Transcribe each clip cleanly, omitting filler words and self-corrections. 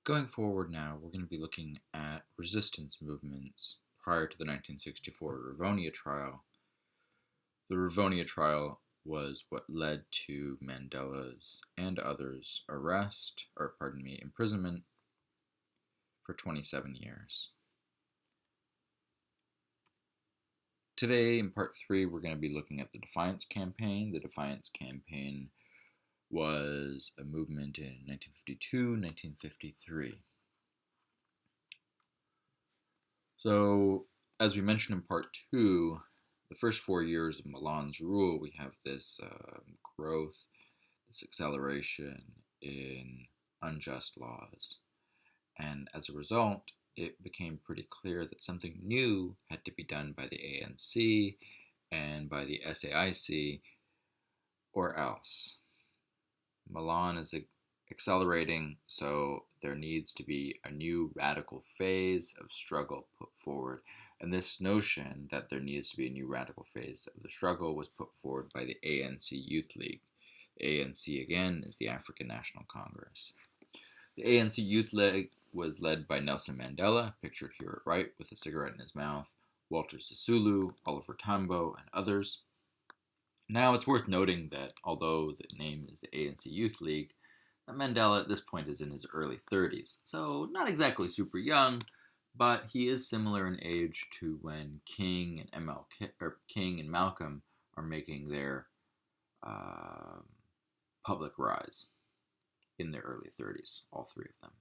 Going forward now, we're going to be looking at resistance movements prior to the 1964 Rivonia trial. The Rivonia trial was what led to Mandela's and others' imprisonment for 27 years. Today, in part 3, we're going to be looking at the Defiance campaign. The Defiance campaign was a movement in 1952, 1953. So, as we mentioned in part 2, the first 4 years of Milan's rule, we have this growth, this acceleration in unjust laws. And as a result, it became pretty clear that something new had to be done by the ANC and by the SAIC, or else. Milan is accelerating, so there needs to be a new radical phase of struggle put forward. And this notion that there needs to be a new radical phase of the struggle was put forward by the ANC Youth League. The ANC, again, is the African National Congress. The ANC Youth League was led by Nelson Mandela, pictured here at right with a cigarette in his mouth, Walter Sisulu, Oliver Tambo, and others. Now, it's worth noting that although the name is the ANC Youth League, Mandela at this point is in his early 30s, so not exactly super young, but he is similar in age to when King and Malcolm are making their public rise in their early 30s, all three of them.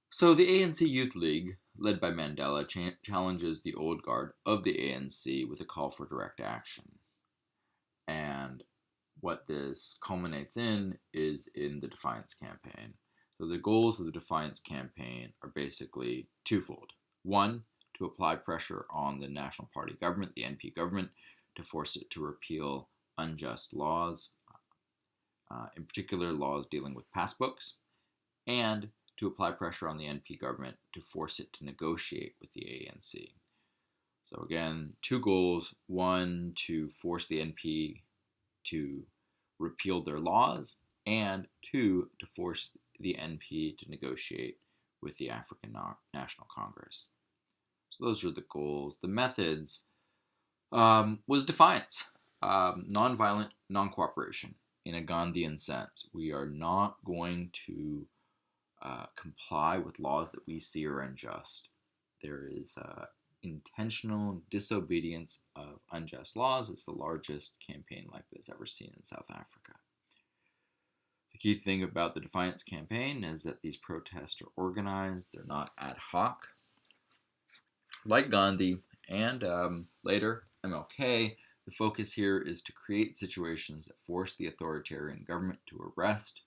So the ANC Youth League, led by Mandela, challenges the old guard of the ANC with a call for direct action. And what this culminates in is in the Defiance campaign. So the goals of the Defiance campaign are basically twofold. One, to apply pressure on the National Party government, the NP government, to force it to repeal unjust laws, in particular laws dealing with passbooks, and to apply pressure on the NP government to force it to negotiate with the ANC. So again, two goals. One, to force the NP to repeal their laws, and two, to force the NP to negotiate with the African National Congress. So those are the goals. The methods was defiance, nonviolent non-cooperation in a Gandhian sense. We are not going to comply with laws that we see are unjust. There is intentional disobedience of unjust laws. It's the largest campaign like this ever seen in South Africa. The key thing about the Defiance campaign is that these protests are organized. They're not ad hoc. Like Gandhi and later MLK, the focus here is to create situations that force the authoritarian government to arrest,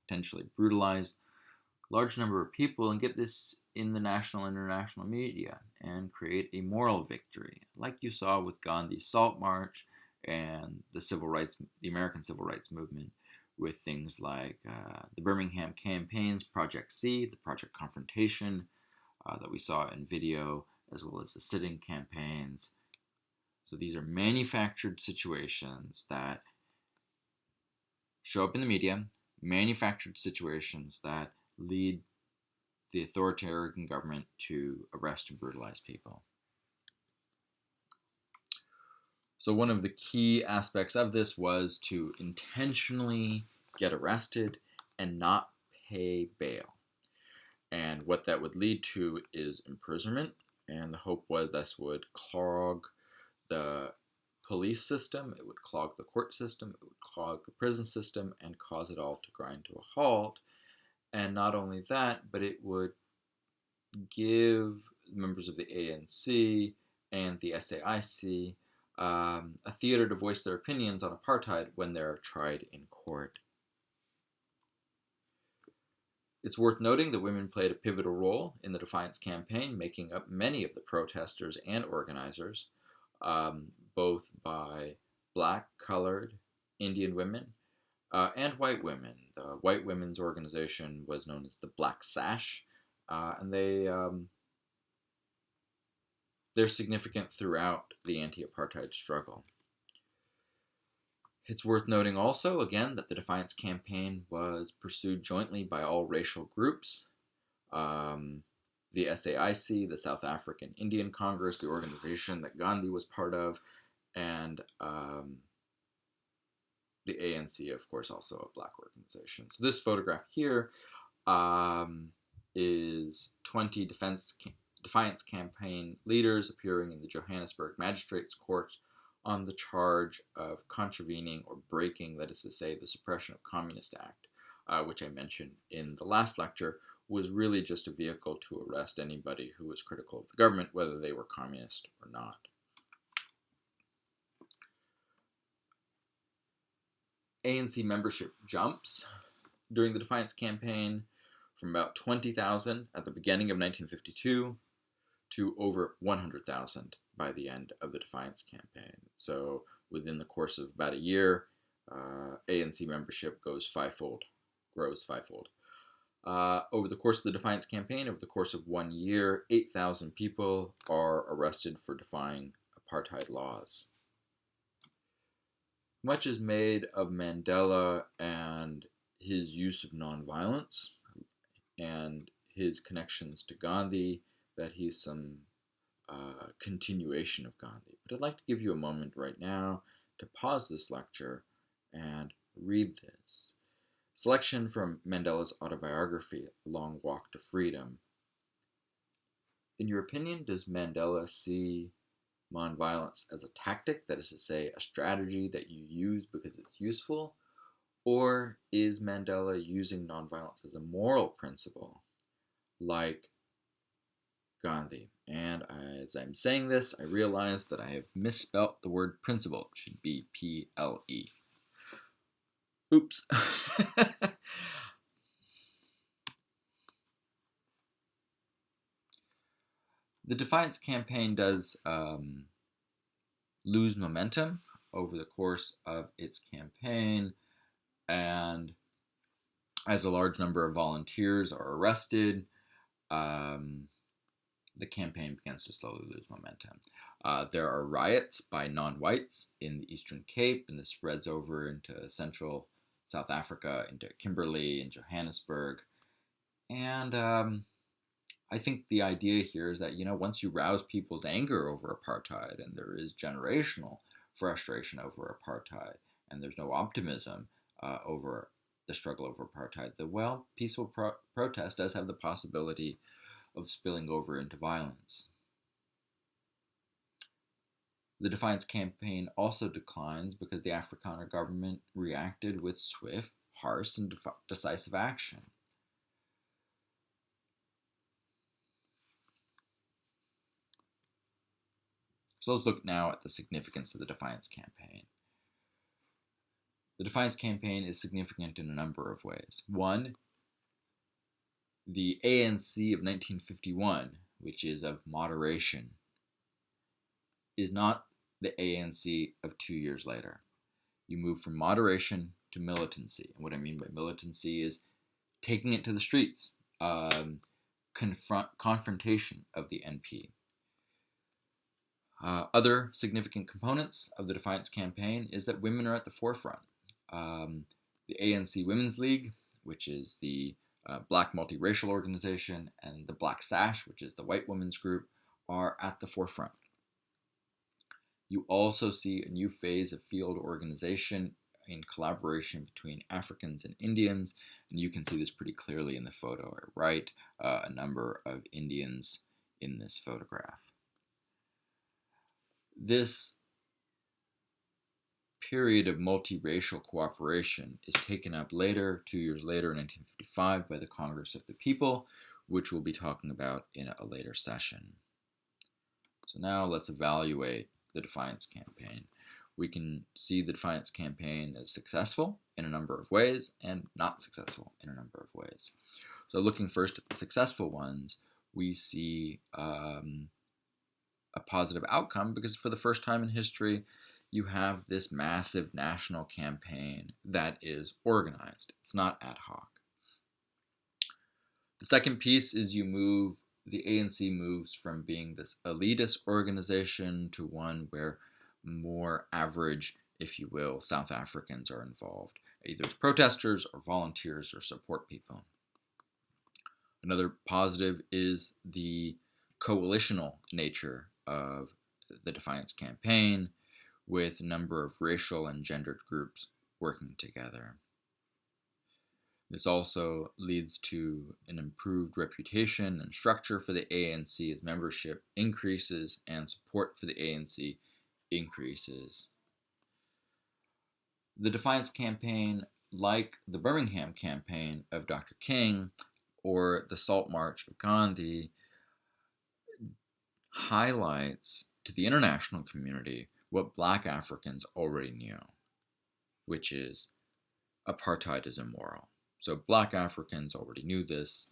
potentially brutalize large number of people and get this in the national and international media and create a moral victory, like you saw with Gandhi's Salt March and the American Civil Rights Movement, with things like the Birmingham campaigns, Project C, the Project Confrontation that we saw in video, as well as the sitting campaigns. So these are manufactured situations that show up in the media, manufactured situations that lead the authoritarian government to arrest and brutalize people. So one of the key aspects of this was to intentionally get arrested and not pay bail. And what that would lead to is imprisonment, and the hope was this would clog the police system, it would clog the court system, it would clog the prison system, and cause it all to grind to a halt. And not only that, but it would give members of the ANC and the SAIC a theater to voice their opinions on apartheid when they're tried in court. It's worth noting that women played a pivotal role in the Defiance campaign, making up many of the protesters and organizers, both by black, colored, Indian women, and white women. The white women's organization was known as the Black Sash, and they're significant throughout the anti-apartheid struggle. It's worth noting also, again, that the Defiance campaign was pursued jointly by all racial groups. Um, the SAIC, the South African Indian Congress, the organization that Gandhi was part of, and the ANC, of course, also a black organization. So this photograph here um, is 20 Defiance campaign leaders appearing in the Johannesburg Magistrates Court on the charge of contravening or breaking, that is to say, the Suppression of Communist Act, which I mentioned in the last lecture, was really just a vehicle to arrest anybody who was critical of the government, whether they were communist or not. ANC membership jumps during the Defiance campaign from about 20,000 at the beginning of 1952 to over 100,000 by the end of the Defiance campaign. So within the course of about a year, ANC membership grows fivefold. Over the course of the Defiance campaign, over the course of 1 year, 8,000 people are arrested for defying apartheid laws. Much is made of Mandela and his use of nonviolence and his connections to Gandhi, that he's some continuation of Gandhi. But I'd like to give you a moment right now to pause this lecture and read this. Selection from Mandela's autobiography, A Long Walk to Freedom. In your opinion, does Mandela see nonviolence as a tactic, that is to say, a strategy that you use because it's useful? Or is Mandela using nonviolence as a moral principle, like Gandhi? And as I'm saying this, I realize that I have misspelt the word principle. It should be P-L-E. Oops. The Defiance campaign does lose momentum over the course of its campaign, and as a large number of volunteers are arrested, the campaign begins to slowly lose momentum. There are riots by non-whites in the Eastern Cape, and this spreads over into central South Africa, into Kimberley and Johannesburg. And I think the idea here is that, once you rouse people's anger over apartheid, and there is generational frustration over apartheid, and there's no optimism over the struggle over apartheid, that, peaceful protest does have the possibility of spilling over into violence. The Defiance campaign also declines because the Afrikaner government reacted with swift, harsh, and decisive action. So let's look now at the significance of the Defiance campaign. The Defiance campaign is significant in a number of ways. One, the ANC of 1951, which is of moderation, is not the ANC of 2 years later. You move from moderation to militancy. And what I mean by militancy is taking it to the streets, confrontation of the NP. Other significant components of the Defiance campaign is that women are at the forefront. The ANC Women's League, which is the black multiracial organization, and the Black Sash, which is the white women's group, are at the forefront. You also see a new phase of field organization in collaboration between Africans and Indians, and you can see this pretty clearly in the photo at right, a number of Indians in this photograph. This period of multiracial cooperation is taken up later, 2 years later, in 1955, by the Congress of the People, which we'll be talking about in a later session. So now let's evaluate the Defiance campaign. We can see the Defiance campaign as successful in a number of ways and not successful in a number of ways. So looking first at the successful ones, we see a positive outcome because for the first time in history, you have this massive national campaign that is organized. It's not ad hoc. The second piece is the ANC moves from being this elitist organization to one where more average if you will, South Africans are involved, either as protesters or volunteers or support people. Another positive is the coalitional nature of the Defiance campaign, with a number of racial and gendered groups working together. This also leads to an improved reputation and structure for the ANC as membership increases and support for the ANC increases. The Defiance campaign, like the Birmingham campaign of Dr. King or the Salt March of Gandhi, highlights to the international community what Black Africans already knew, which is apartheid is immoral. So Black Africans already knew this,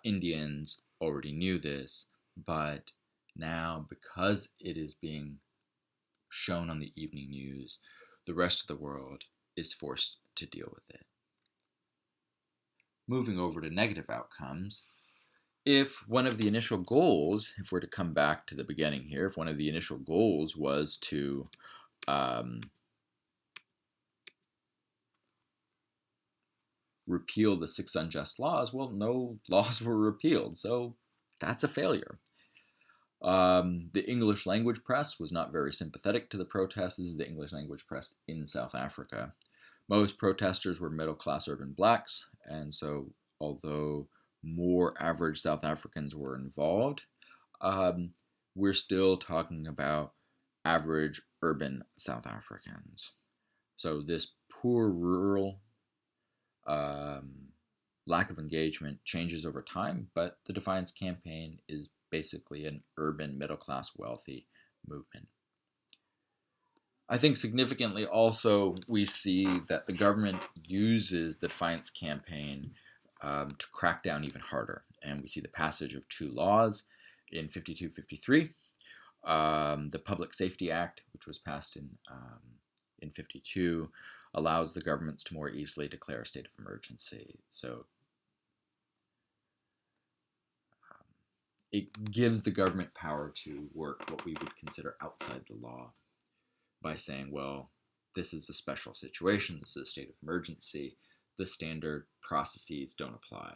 Indians already knew this, but now because it is being shown on the evening news, the rest of the world is forced to deal with it. Moving over to negative outcomes, if one of the initial goals, if we're to come back to the beginning here, if one of the initial goals was to repeal the 6 unjust laws, well, no laws were repealed, so that's a failure. The English language press was not very sympathetic to the protests. This is the English language press in South Africa. Most protesters were middle-class urban blacks, and so although more average South Africans were involved, we're still talking about average urban South Africans. So this poor rural lack of engagement changes over time, but the Defiance campaign is basically an urban, middle-class, wealthy movement. I think significantly also we see that the government uses the Defiance campaign to crack down even harder. And we see the passage of 2 laws in 52-53. The Public Safety Act, which was passed in 52, allows the governments to more easily declare a state of emergency. So it gives the government power to work what we would consider outside the law by saying, well, this is a special situation, this is a state of emergency, the standard processes don't apply.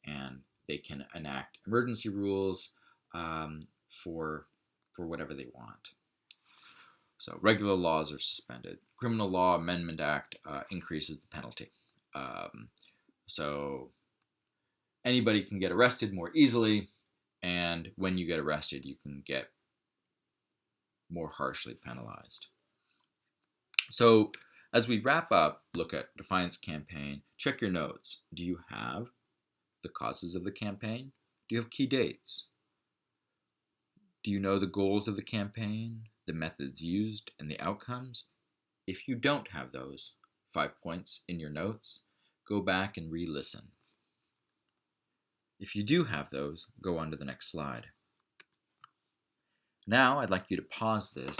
And they can enact emergency rules for whatever they want. So regular laws are suspended. Criminal Law Amendment Act increases the penalty. So anybody can get arrested more easily, and when you get arrested, you can get more harshly penalized. So as we wrap up, look at Defiance campaign, check your notes. Do you have the causes of the campaign? Do you have key dates? Do you know the goals of the campaign, the methods used, and the outcomes? If you don't have those 5 points in your notes, go back and re-listen. If you do have those, go on to the next slide. Now I'd like you to pause this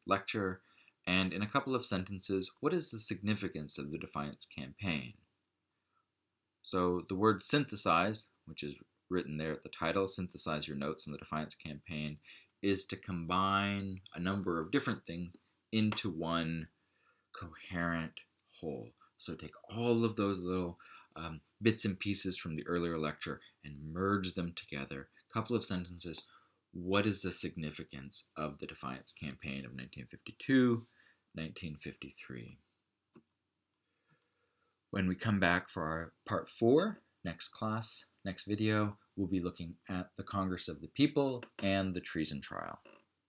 lecture and in a couple of sentences, what is the significance of the Defiance campaign? So the word synthesize, which is written there at the title, synthesize your notes on the Defiance campaign, is to combine a number of different things into one coherent whole. So take all of those little bits and pieces from the earlier lecture and merge them together. A couple of sentences. What is the significance of the Defiance campaign of 1952, 1953? When we come back for our part 4, next class, next video, we'll be looking at the Congress of the People and the treason trial.